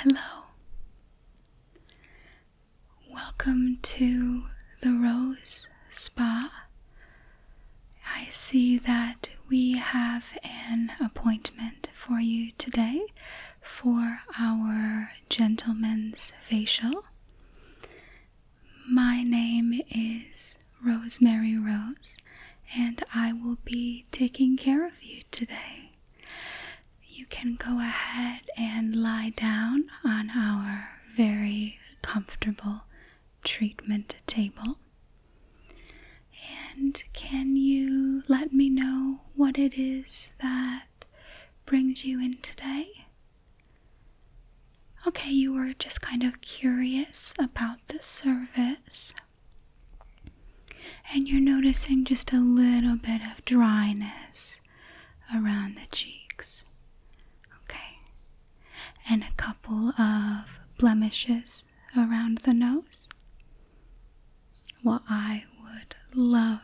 Hello. Welcome to the Rose Spa. I see that we have an appointment for you today for our gentleman's facial. My name is Rosemary Rose, and I will be taking care of you today. You can go ahead and lie down on our very comfortable treatment table. And can you let me know what it is that brings you in today? Okay, you were just kind of curious about the service. And you're noticing just a little bit of dryness around the cheeks. Okay. And a couple of blemishes around the nose. Well, I would love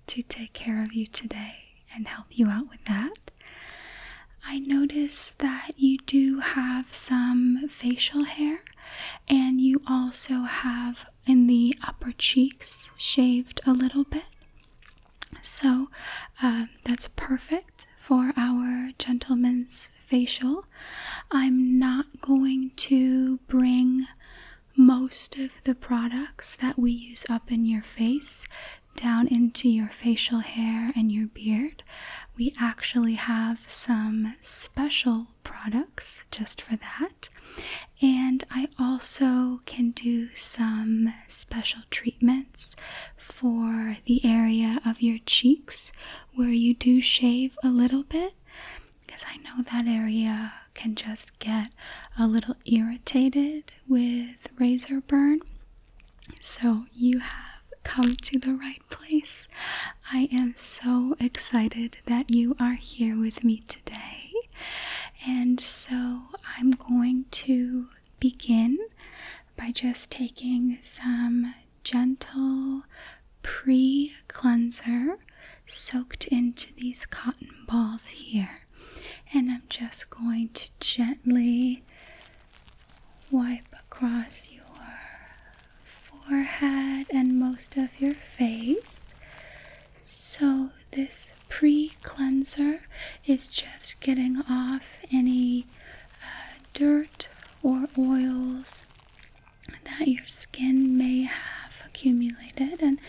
to take care of you today and help you out with that. I noticed that you do have some facial hair, and you also have in the upper cheeks shaved a little bit. So that's perfect for our gentleman's facial. I'm not going to bring most of the products that we use up in your face down into your facial hair and your beard. We actually have some special products just for that. And I also can do some special treatments for the area of your cheeks where you do shave a little bit, because I know that area can just get a little irritated with razor burn. So you have come to the right place. I am so excited that you are here with me today. And so I'm going to begin by just taking some gentle pre-cleanser soaked into these cotton balls here. And I'm just going to gently wipe across your forehead and most of your face. So this pre-cleanser is just getting off any dirt or oils that your skin may have accumulated. And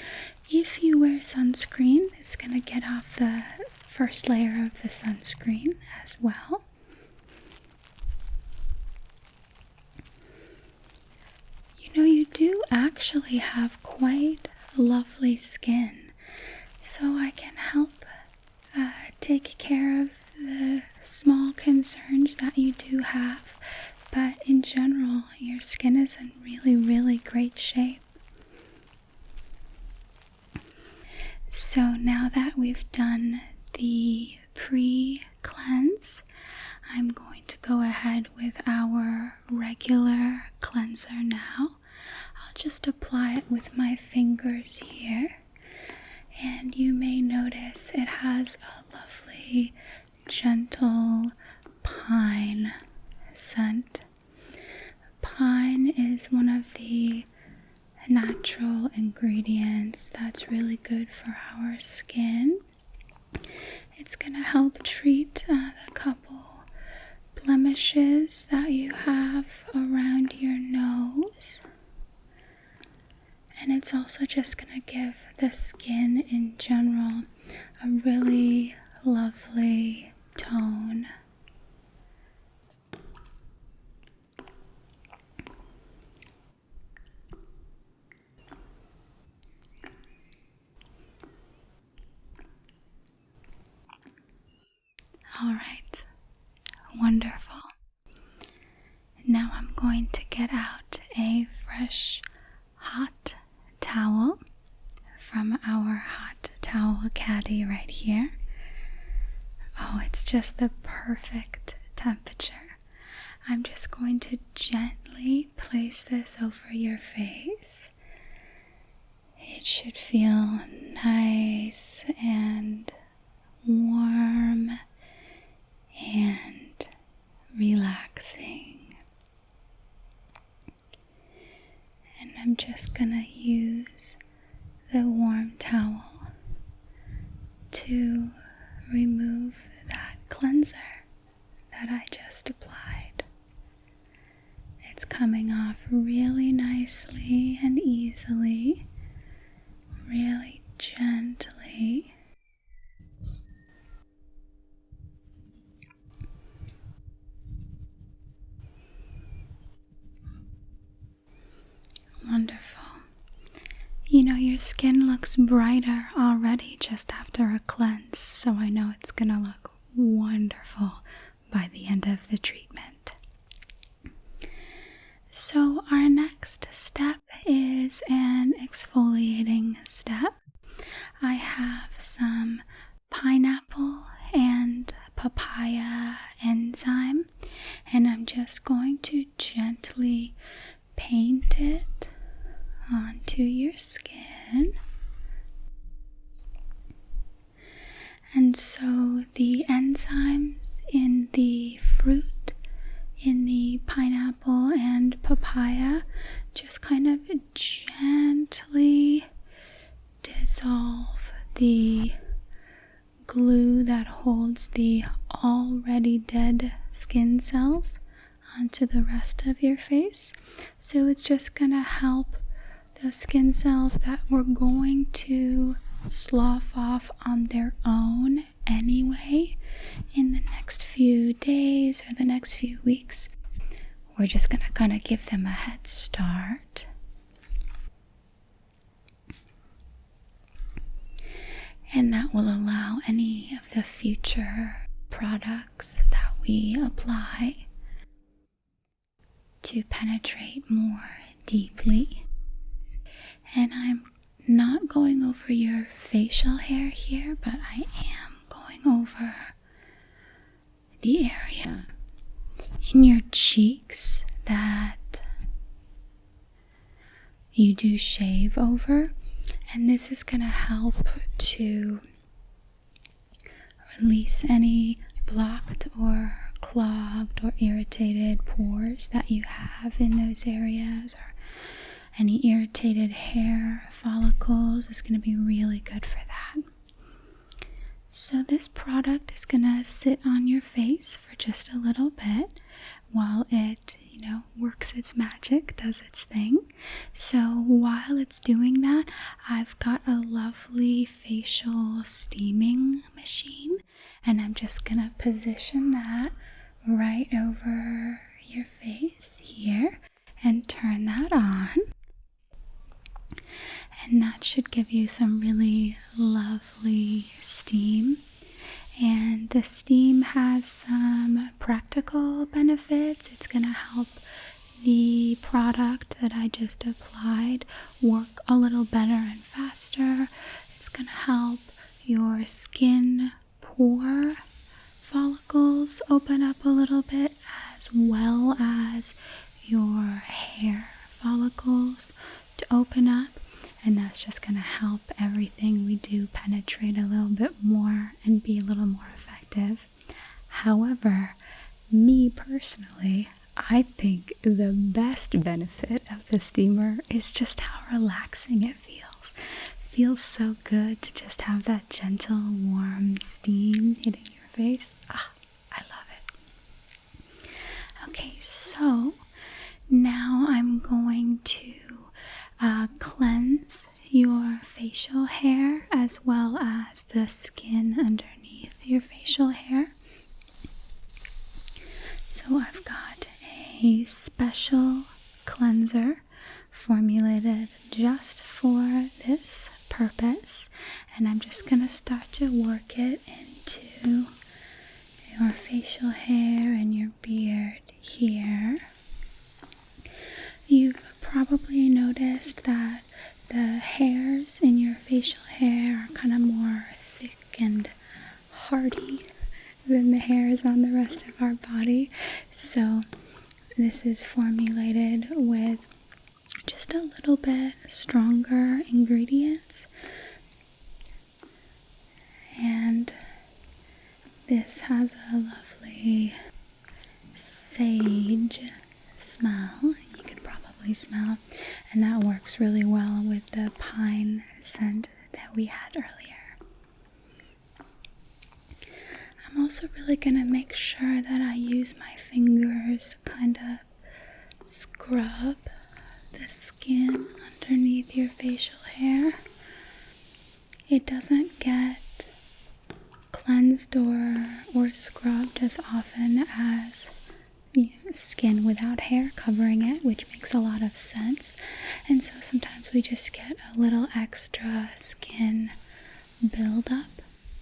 if you wear sunscreen, it's going to get off the first layer of the sunscreen as well. You know, you do actually have quite lovely skin, so I can help take care of the small concerns that you do have, but in general, your skin is in really, really great shape. So now that we've done the pre-cleanse, I'm going to go ahead with our regular cleanser now. I'll just apply it with my fingers here, and you may notice it has a lovely gentle pine scent. Pine is one of the natural ingredients that's really good for our skin. It's going to help treat the couple blemishes that you have around your nose. And it's also just going to give the skin in general a really lovely tone. All right, wonderful. Now I'm going to get out a fresh hot towel from our hot towel caddy right here. Oh, it's just the perfect temperature. I'm just going to gently place this over your face. It should feel nice and warm and relaxing. just gonna use the warm towel to remove that cleanser that I just applied. It's coming off really nicely and easily, really gently. Wonderful. You know, your skin looks brighter already just after a cleanse, so I know it's gonna look wonderful by the end of the treatment. So our next step is an exfoliating step. I have some pineapple and papaya enzyme, and I'm just going to gently paint it onto your skin. And so the enzymes in the fruit, in the pineapple and papaya, just kind of gently dissolve the glue that holds the already dead skin cells onto the rest of your face. So it's just gonna help those skin cells that were going to slough off on their own anyway in the next few days or the next few weeks. We're just gonna kind of give them a head start. And that will allow any of the future products that we apply to penetrate more deeply. And I'm not going over your facial hair here, but I am going over the area in your cheeks that you do shave over. And this is going to help to release any blocked or clogged or irritated pores that you have in those areas, or any irritated hair follicles. Is going to be really good for that. So this product is going to sit on your face for just a little bit while it, works its magic, does its thing. So while it's doing that, I've got a lovely facial steaming machine, and I'm just going to position that right over your face here and turn that on. And that should give you some really lovely steam. And the steam has some practical benefits. It's going to help the product that I just applied work a little better and faster. It's going to help your skin pore follicles open up a little bit, as well as your hair follicles to open up. And that's just going to help everything we do penetrate a little bit more and be a little more effective. However, me personally, I think the best benefit of the steamer is just how relaxing it feels. Feels so good to just have that gentle, warm steam hitting your face. I love it. Okay, so now I'm going to cleanse your facial hair as well as the skin underneath your facial hair. So I've got a special cleanser formulated just for this purpose, and I'm just going to start to work it into your facial hair and your beard here. You've probably noticed that the hairs in your facial hair are kind of more thick and hardy than the hairs on the rest of our body. So this is formulated with just a little bit stronger ingredients. And this has a lovely sage smell. Smell, and that works really well with the pine scent that we had earlier. I'm also really gonna make sure that I use my fingers to kind of scrub the skin underneath your facial hair. It doesn't get cleansed or scrubbed as often as skin without hair covering it, which makes a lot of sense. And so sometimes we just get a little extra skin buildup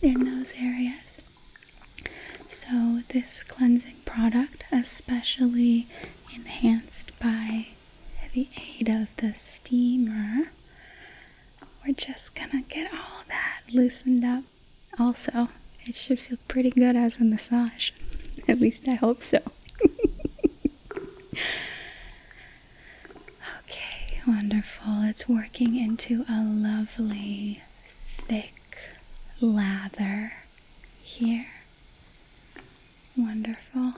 in those areas. So this cleansing product, especially enhanced by the aid of the steamer, we're just gonna get all that loosened up. Also, it should feel pretty good as a massage. At least I hope so. Okay, wonderful. It's working into a lovely, thick lather here. Wonderful.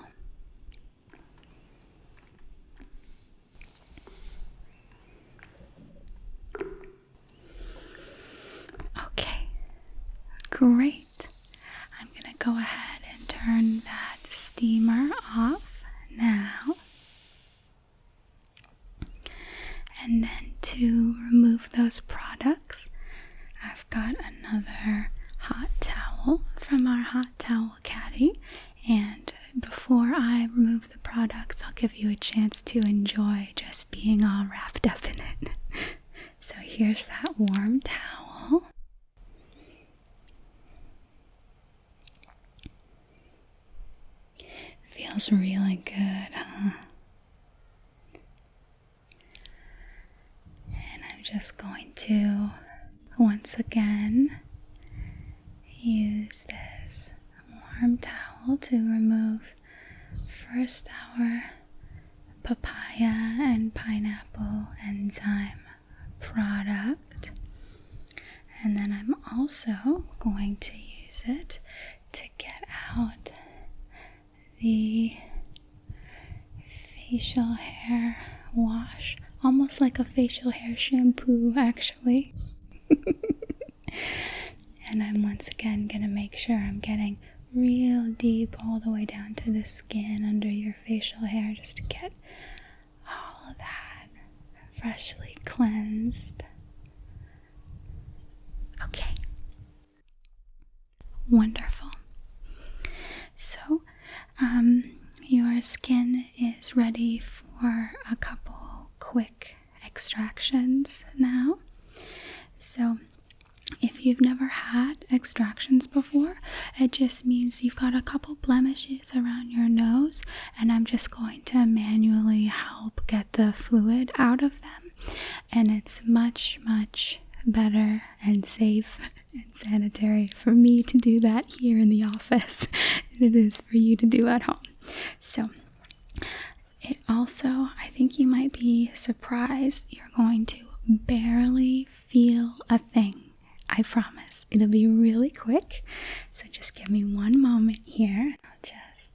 Okay, great. I'm gonna go ahead and turn that steamer off now. And then to remove those products, I've got another hot towel from our hot towel caddy. And before I remove the products, I'll give you a chance to enjoy just being all wrapped up in it. So here's that warm towel. Feels really good, huh? And I'm just going to, once again, use this warm towel to remove first our papaya and pineapple enzyme product. And then I'm also going to use it to get out the facial hair wash, almost like a facial hair shampoo actually. And I'm once again gonna make sure I'm getting real deep all the way down to the skin under your facial hair, just to get all of that freshly cleansed. Okay, wonderful. So your skin is ready for a couple quick extractions now. So if you've never had extractions before, it just means you've got a couple blemishes around your nose, and I'm just going to manually help get the fluid out of them. And it's much, much better and safe and sanitary for me to do that here in the office than it is for you to do at home. So it also, I think you might be surprised, you're going to barely feel a thing. I promise. It'll be really quick. So just give me one moment here. I'll just...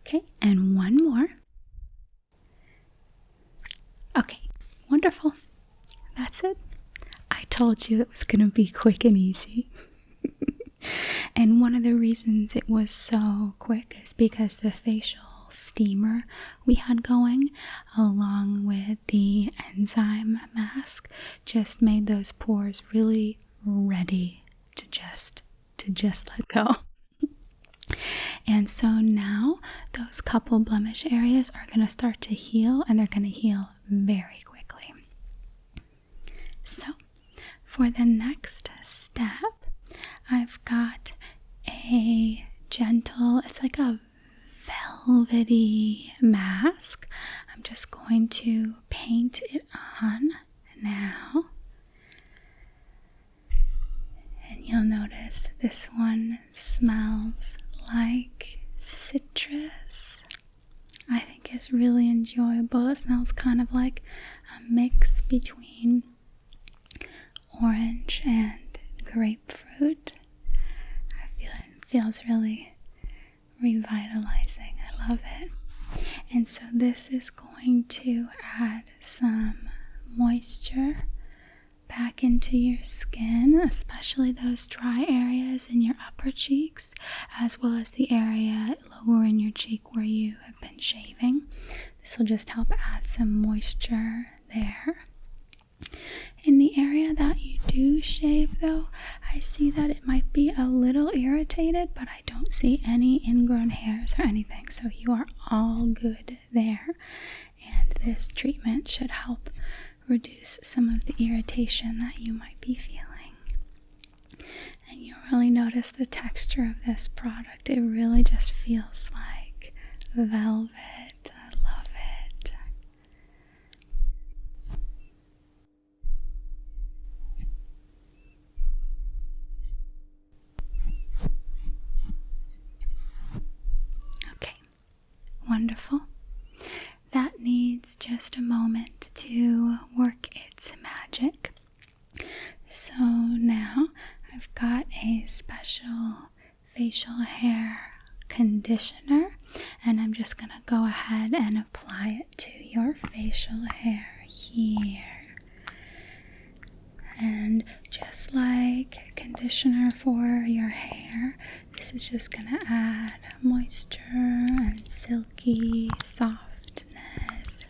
Okay, and one more. Okay, wonderful. That's it. I told you it was going to be quick and easy. And one of the reasons it was so quick is because the facial steamer we had going, along with the enzyme mask, just made those pores really ready to just let go. And so now those couple blemish areas are going to start to heal, and they're going to heal very quickly. So for the next step, I've got a gentle, it's like a velvety mask. I'm just going to paint it on now. And you'll notice this one smells like citrus. I think it's really enjoyable. It smells kind of like a mix between orange and grapefruit. I feel it feels really revitalizing. I love it. And so this is going to add some moisture back into your skin, especially those dry areas in your upper cheeks, as well as the area lower in your cheek where you have been shaving. This will just help add some moisture there. In the area that you do shave, though, I see that it might be a little irritated, but I don't see any ingrown hairs or anything, so you are all good there. And this treatment should help reduce some of the irritation that you might be feeling. And you'll really notice the texture of this product. It really just feels like velvet. I love it. Okay, wonderful. That needs just a moment to work its magic. So now I've got a special facial hair conditioner, and I'm just going to go ahead and apply it to your facial hair here. And just like conditioner for your hair, this is just going to add moisture and silky softness.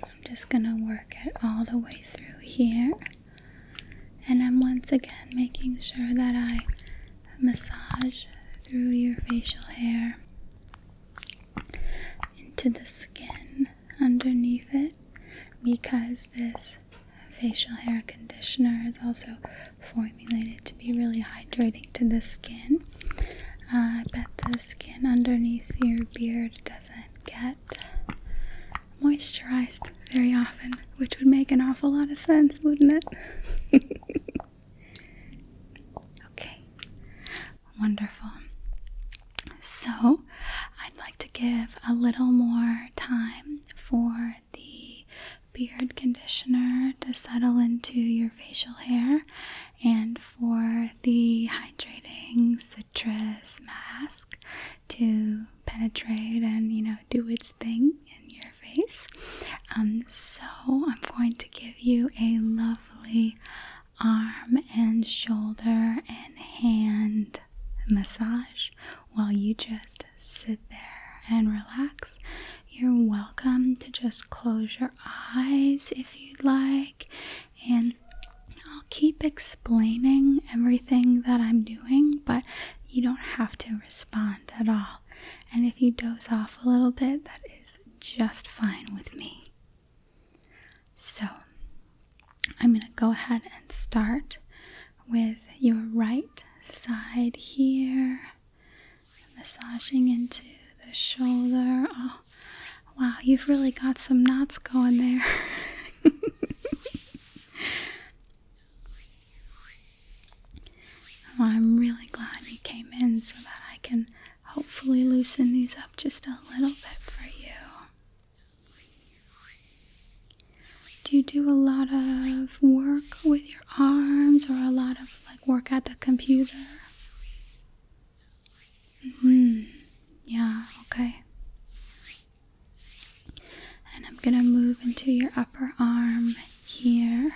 I'm just going to work it all the way through here. And I'm once again making sure that I massage through your facial hair into the skin underneath it, because this facial hair conditioner is also formulated to be really hydrating to the skin. I bet the skin underneath your beard doesn't get moisturized very often, which would make an awful lot of sense, wouldn't it? Okay, wonderful. So I'd like to give a little more time for the beard conditioner to settle into your facial hair, and for the hydrating citrus mask to penetrate and, do its thing in your face. So I'm going to give you a lovely arm and shoulder and hand massage while you just sit there and relax. You're welcome to just close your eyes if you'd like, and I'll keep explaining everything that I'm doing, but you don't have to respond at all. And if you doze off a little bit, that is just fine with me. So I'm going to go ahead and start with your right side here, massaging into the shoulder. Oh, wow, you've really got some knots going there. Well, I'm really glad you came in so that I can hopefully loosen these up just a little bit for you. Do you do a lot of work with your arms, or a lot of work at the computer? Yeah, okay. And I'm gonna move into your upper arm here.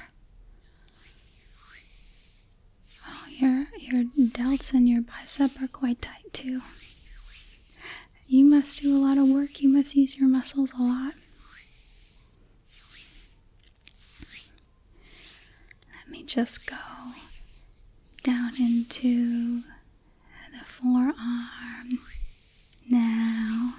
Oh, your delts and your bicep are quite tight too. You must do a lot of work. You must use your muscles a lot. Let me just go down into the forearm now.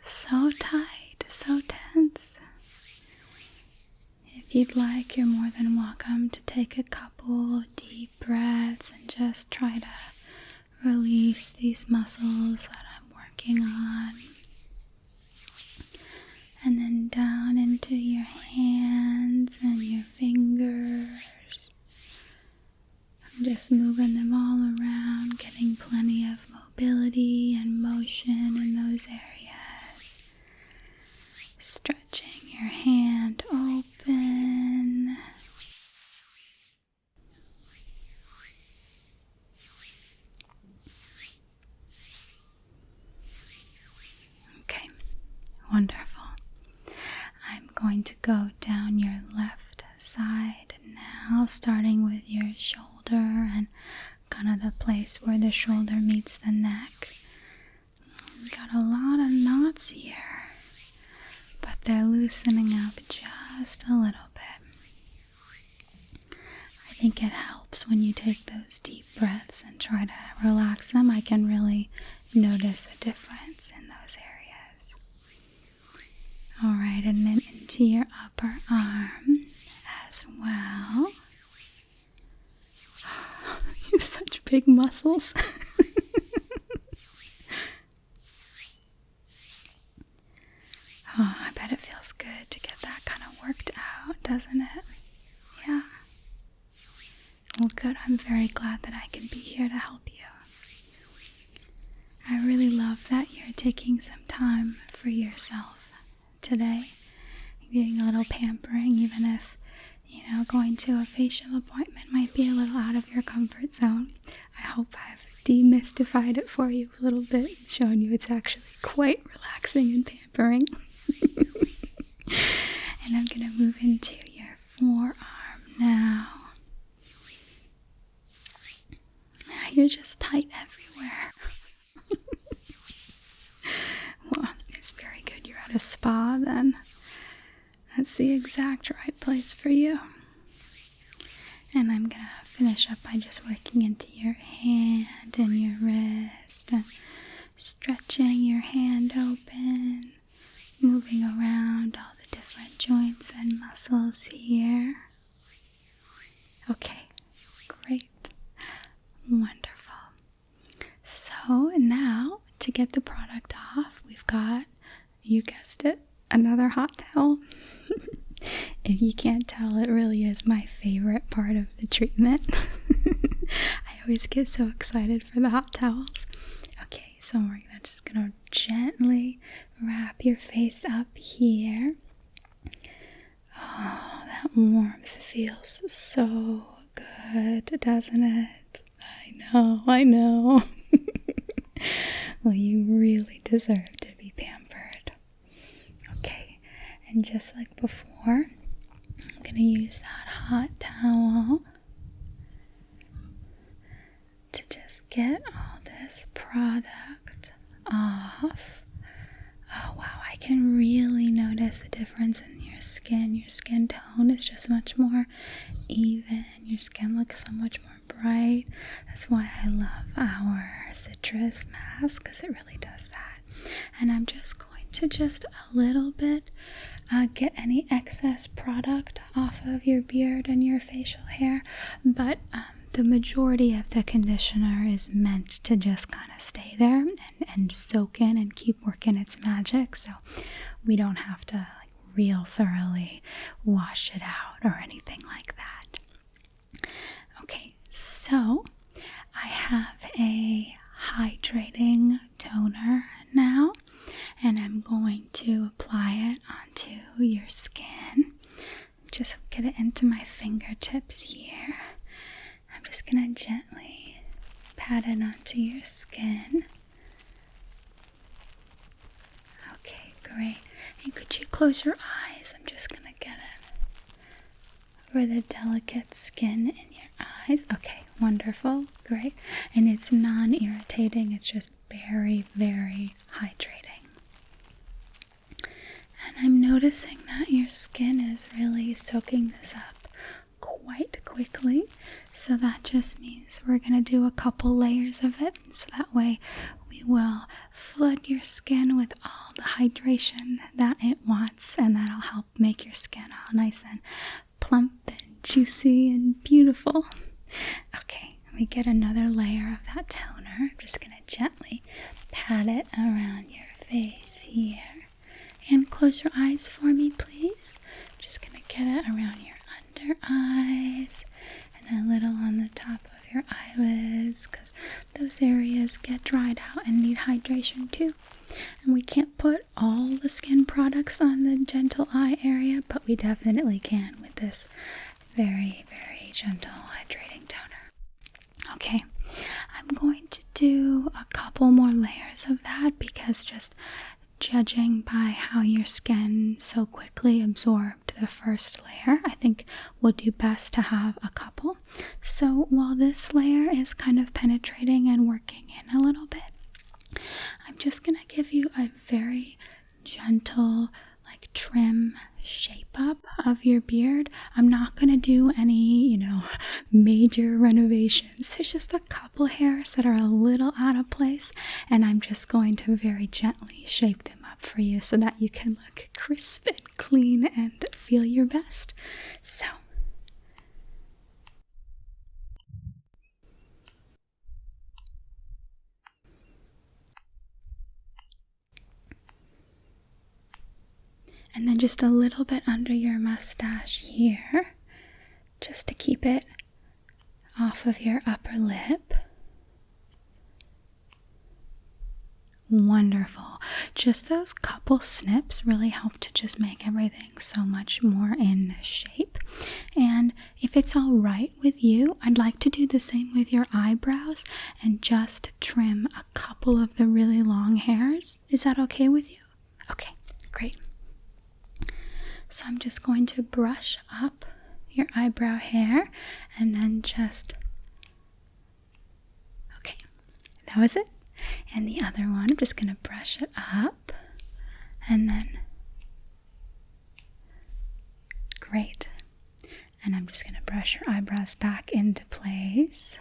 So tight, so tense. If you'd like, you're more than welcome to take a couple deep breaths and just try to release these muscles that I'm working on. And then down into your hands and your fingers. I'm just moving them all around, getting plenty of mobility and motion in those areas. Stretching your hand open. Okay, wonderful. I'm going to go down your left side now, starting with your shoulder and kind of the place where the shoulder meets the neck. We've got a lot of knots here, but they're loosening up just a little bit. I think it helps when you take those deep breaths and try to relax them. I can really notice a difference in those areas. Alright, and then into your upper arm as well. You have such big muscles. Oh, I bet it feels good to get that kind of worked out, doesn't it? Yeah. Well, good. I'm very glad that I can be here to help you. I really love that you're taking some time for yourself today. Getting a little pampering, even if, going to a facial appointment might be a little out of your comfort zone. I hope I've demystified it for you a little bit, showing you it's actually quite relaxing and pampering. And I'm going to move into your forearm now. You're just tight everywhere. Well, it's very good you're at a spa then. That's the exact right place for you. And I'm going to finish up by just working into your hand and your wrist and stretching your hand open, moving around all the different joints and muscles here. Okay, great. Wonderful. So now to get the product off, we've got, you guessed it, another hot towel. If you can't tell, it really is my favorite part of the treatment. I always get so excited for the hot towels. Okay, so we're just gonna gently wrap your face up here. Oh, that warmth feels so good, doesn't it? I know. Well, you really deserve to be pampered. Okay, and just like before, I'm going to use that hot towel to just get all this product off. Oh wow, I can really notice a difference in your skin. Your skin tone is just much more even. Your skin looks so much more bright. That's why I love our citrus mask, because it really does that. And I'm just going to just a little bit get any excess product off of your beard and your facial hair, but the majority of the conditioner is meant to just kind of stay there and soak in and keep working its magic, so we don't have to real thoroughly wash it out or anything like that. Okay, so I have a hydrating toner now, and I'm going to apply it onto your skin. Just get it into my fingertips here. I'm just going to gently pat it onto your skin. Okay, great. And could you close your eyes? I'm just going to get it over the delicate skin in your eyes. Okay, wonderful, great. And it's non-irritating, it's just very, very hydrating. And I'm noticing that your skin is really soaking this up quite quickly, so that just means we're going to do a couple layers of it, so that way we will flood your skin with all the hydration that it wants, and that'll help make your skin all nice and plump and juicy and beautiful. Okay, we get another layer of that toner. I'm just going to gently pat it around your face here. And close your eyes for me, please. Just going to get it around your under eyes and a little on the top of your eyelids, because those areas get dried out and need hydration too. And we can't put all the skin products on the gentle eye area, but we definitely can with this very, very gentle hydrating toner. Okay, I'm going to do a couple more layers of that because just judging by how your skin so quickly absorbed the first layer, I think we'll do best to have a couple. So while this layer is kind of penetrating and working in a little bit, I'm just going to give you a very gentle, like trim shape up of your beard. I'm not going to do any, major renovations. There's just a couple hairs that are a little out of place, and I'm just going to very gently shape them up for you so that you can look crisp and clean and feel your best. So and then just a little bit under your mustache here, just to keep it off of your upper lip. Wonderful. Just those couple snips really help to just make everything so much more in shape. And if it's all right with you, I'd like to do the same with your eyebrows and just trim a couple of the really long hairs. Is that okay with you? Okay, great. So I'm just going to brush up your eyebrow hair and then just, okay, that was it. And the other one, I'm just going to brush it up and then, great. And I'm just going to brush your eyebrows back into place.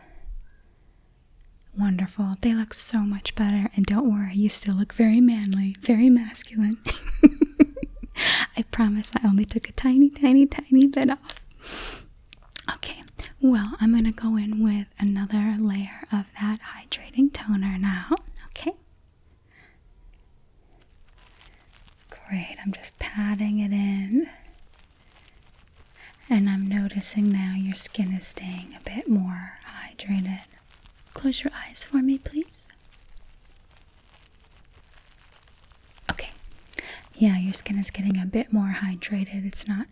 Wonderful. They look so much better, and don't worry, you still look very manly, very masculine. I promise I only took a tiny, tiny, tiny bit off. Okay, well, I'm going to go in with another layer of that hydrating toner now. Okay. Great, I'm just patting it in. And I'm noticing now your skin is staying a bit more hydrated. Close your eyes for me, please. Okay. Yeah, your skin is getting a bit more hydrated. It's not,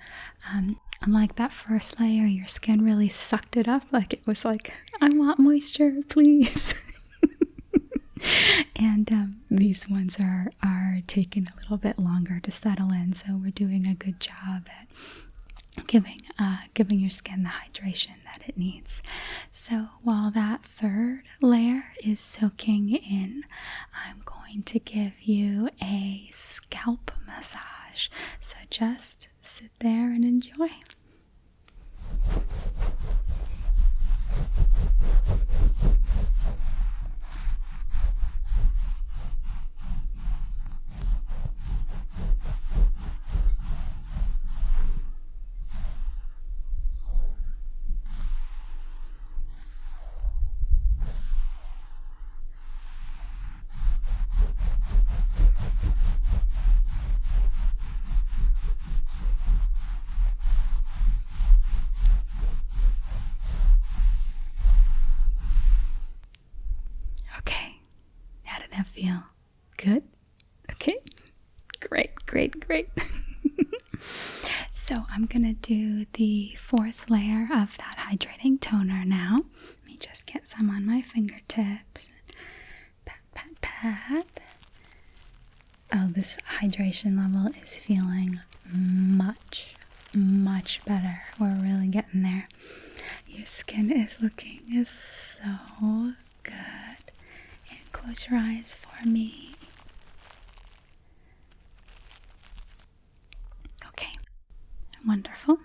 unlike that first layer, your skin really sucked it up. Like it was like, I want moisture, please. And these ones are taking a little bit longer to settle in. So we're doing a good job at giving your skin the hydration that it needs. So while that third layer is soaking in, I'm going to give you a scalp massage. So just sit there and enjoy. Feel good? Okay, great. So I'm gonna do the fourth layer of that hydrating toner now. Let me just get some on my fingertips. Pat. Oh, this hydration level is feeling much better. We're really getting there. Your skin is looking so good. Close your eyes for me. Okay, wonderful.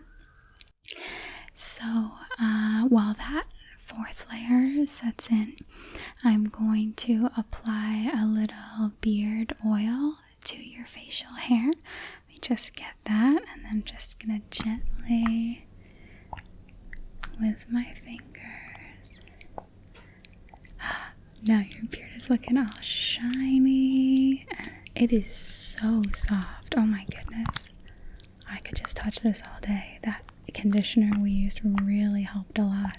So while that fourth layer sets in, I'm going to apply a little beard oil to your facial hair. Let me just get that, and then I'm just gonna gently, with my fingers. Now your beard is looking all shiny. It is so soft. Oh my goodness. I could just touch this all day. That conditioner we used really helped a lot.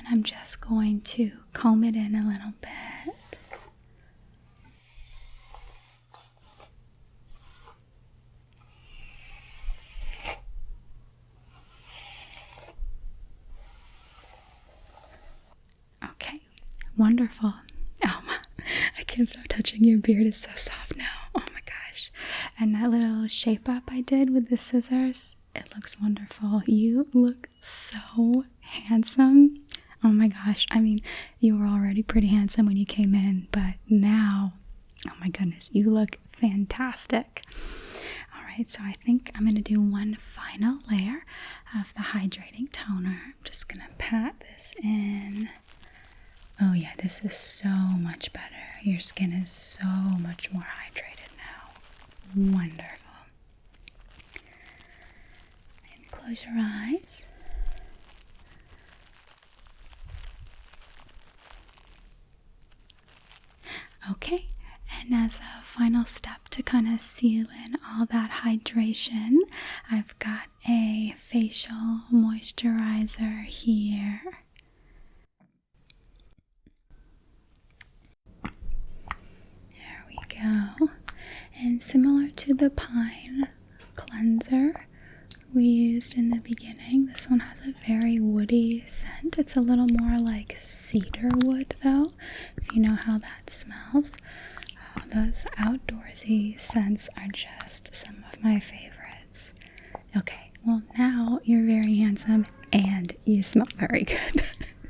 and I'm just going to comb it in a little bit. Okay, wonderful. Oh, I can't stop touching your beard. It's so soft now. Oh my gosh. And that little shape up I did with the scissors, it looks wonderful. You look so handsome. Oh my gosh. I mean, you were already pretty handsome when you came in, but now, oh my goodness, you look fantastic. All right, so I think I'm going to do one final layer of the hydrating toner. I'm just going to pat this in. Oh yeah, this is so much better. Your skin is so much more hydrated now. Wonderful. And close your eyes. Okay, and as a final step to kind of seal in all that hydration, I've got a facial moisturizer here. There we go. And similar to the pine cleanser we used in the beginning, this one has a very woody scent. It's a little more like cedar wood though, if you know how that smells. Those outdoorsy scents are just some of my favorites. Okay, well now you're very handsome and you smell very good.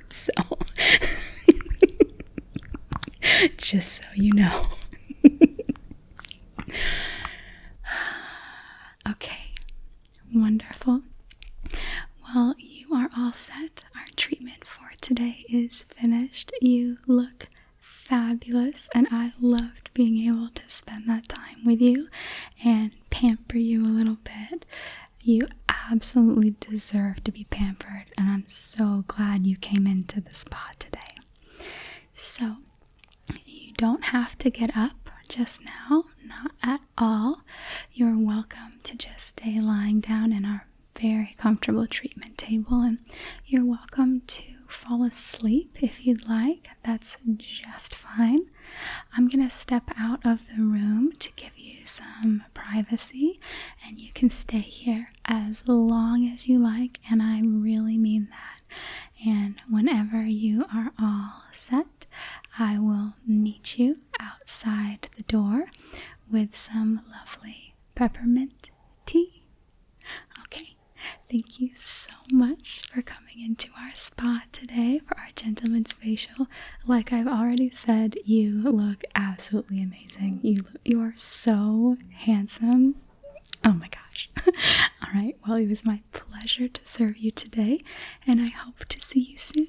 So, just so you know. Okay, wonderful. Well, you are all set. Our treatment for today is finished. You look fabulous, and I loved being able to spend that time with you and pamper you a little bit. You absolutely deserve to be pampered, and I'm so glad you came into the spa today. So, you don't have to get up just now, not at all. You're welcome to just stay lying down in our very comfortable treatment table, and you're welcome to fall asleep if you'd like. That's just fine. I'm gonna step out of the room to give you some privacy, and you can stay here as long as you like, and I really mean that. And whenever you are all set, I will meet you outside the door with some lovely peppermint tea. Okay, thank you so much for coming into our spa today for our gentleman's facial. Like I've already said, you look absolutely amazing. You are so handsome. Oh my gosh. All right, well, it was my pleasure to serve you today, and I hope to see you soon.